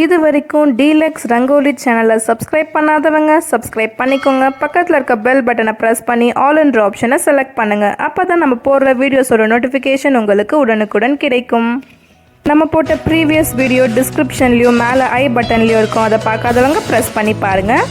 இது வரைக்கும் DELUXE ரங்கோலி சேனலை சப்ஸ்கிரைப் பண்ணாதவங்க சப்ஸ்கிரைப் பண்ணிக்கோங்க. பக்கத்தில் இருக்க பெல் பட்டனை ப்ரெஸ் பண்ணி ஆல் என்ற ஆப்ஷனை செலக்ட் பண்ணுங்கள். அப்போ தான் நம்ம போடுற வீடியோஸோட நோட்டிஃபிகேஷன் உங்களுக்கு உடனுக்குடன் கிடைக்கும். நம்ம போட்ட ப்ரீவியஸ் வீடியோ டிஸ்கிரிப்ஷன்லேயும் மேலே ஐ பட்டன்லேயும் இருக்கும். அதை பார்க்காதவங்க ப்ரெஸ் பண்ணி பாருங்கள்.